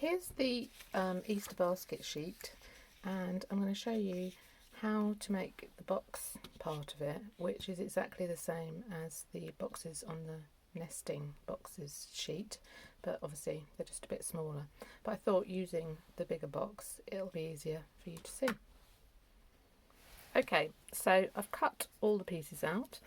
Here's the Easter basket sheet, and I'm going to show you how to make the box part of it, which is exactly the same as the boxes on the nesting boxes sheet, but obviously they're just a bit smaller. But I thought using the bigger box it'll be easier for you to see. Okay, so I've cut all the pieces out.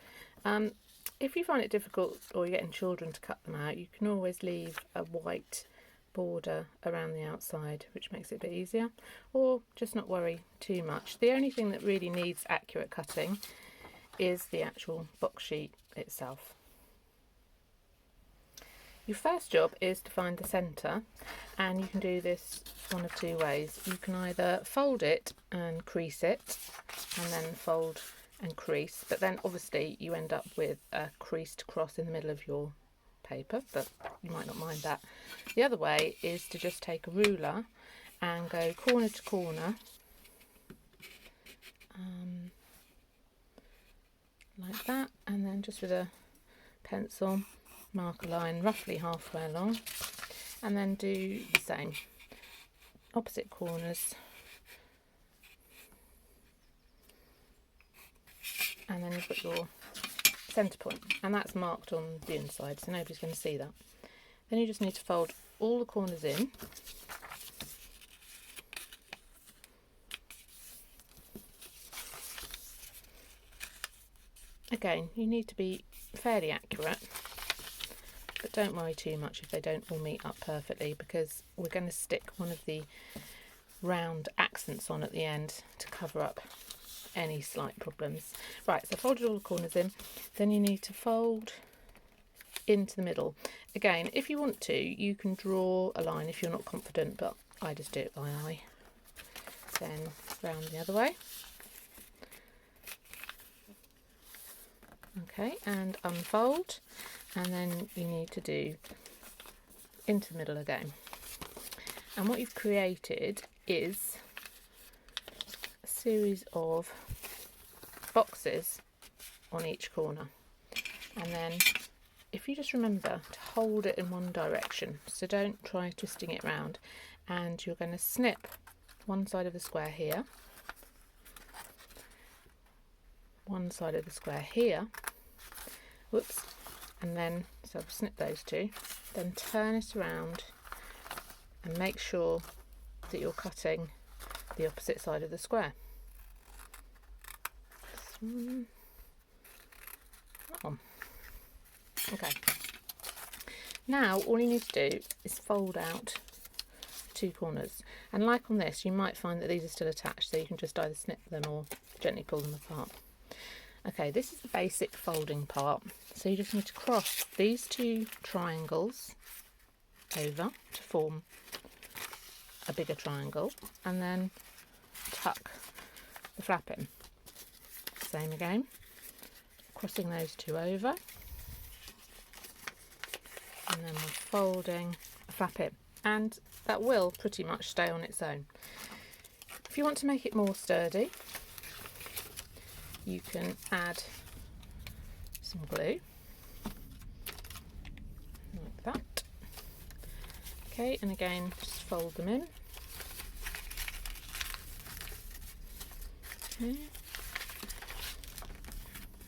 If you find it difficult or you're getting children to cut them out, you can always leave a white border around the outside, which makes it a bit easier, or just not worry too much. The only thing that really needs accurate cutting is the actual box sheet itself. Your first job is to find the centre, and you can do this one of two ways. You can either fold it and crease it, and then fold and crease, but then obviously you end up with a creased cross in the middle of your paper, but you might not mind that. The other way is to just take a ruler and go corner to corner, like that, and then just with a pencil mark a line roughly halfway along, and then do the same opposite corners, and then you've got your centre point, and that's marked on the inside so nobody's going to see that. Then you just need to fold all the corners in, again you need to be fairly accurate, but don't worry too much if they don't all meet up perfectly, because we're going to stick one of the round accents on at the end to cover up any slight problems. Right, so folded all the corners in, then you need to fold into the middle. Again, if you want to, you can draw a line if you're not confident, but I just do it by eye. Then round the other way. Okay, and unfold, and then you need to do into the middle again. And what you've created is a series of boxes on each corner, and then if you just remember to hold it in one direction, so don't try twisting it round, and you're going to snip one side of the square here, one side of the square here, whoops, and then so I'll snip those two, then turn it around and make sure that you're cutting the opposite side of the square. This one, that one. Okay, now all you need to do is fold out two corners, and like on this you might find that these are still attached, so you can just either snip them or gently pull them apart. Okay, this is the basic folding part, so you just need to cross these two triangles over to form a bigger triangle, and then tuck the flap in. Same again, crossing those two over, and then we're folding a flap in, and that will pretty much stay on its own. If you want to make it more sturdy, you can add some glue like that. Okay, and again just fold them in. Okay,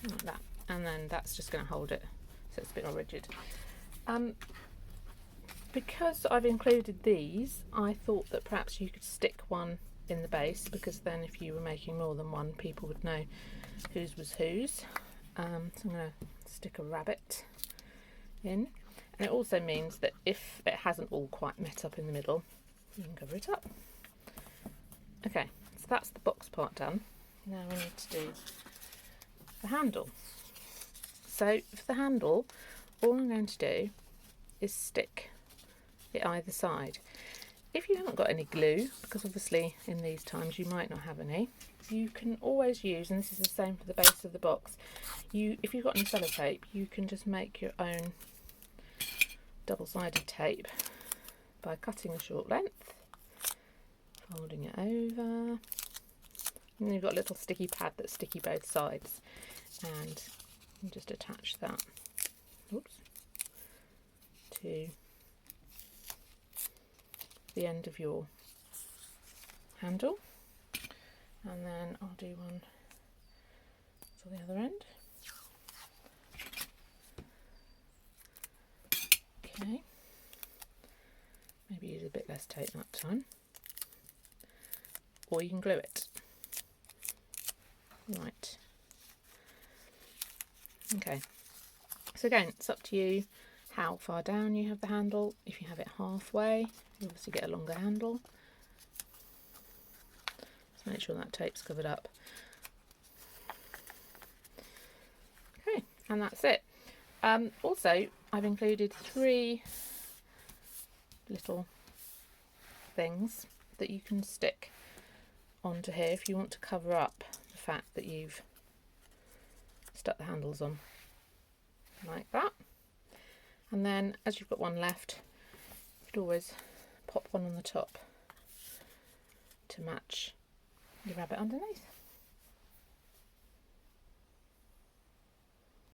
like that, and then that's just going to hold it so it's a bit more rigid. Because I've included these, I thought that perhaps you could stick one in the base, because then if you were making more than one, people would know whose was whose. So I'm going to stick a rabbit in, and it also means that if it hasn't all quite met up in the middle, you can cover it up. Okay, so that's the box part done. Now we need to do the handle. So for the handle, all I'm going to do is stick it either side. If you haven't got any glue, because obviously in these times you might not have any, you can always use, and this is the same for the base of the box, if you've got any sellotape, you can just make your own double-sided tape by cutting a short length, folding it over, and then you've got a little sticky pad that's sticky both sides, and you just attach that, oops, to the end of your handle, and then I'll do one to the other end. Okay, maybe use a bit less tape that time, or you can glue it. Right, okay, so again, it's up to you how far down you have the handle. If you have it halfway, you obviously get a longer handle. Just make sure that tape's covered up. Okay, and that's it. Also, I've included 3 little things that you can stick onto here if you want to cover up the fact that you've stuck the handles on, like that. And then as you've got one left, you could always pop one on the top to match your rabbit underneath.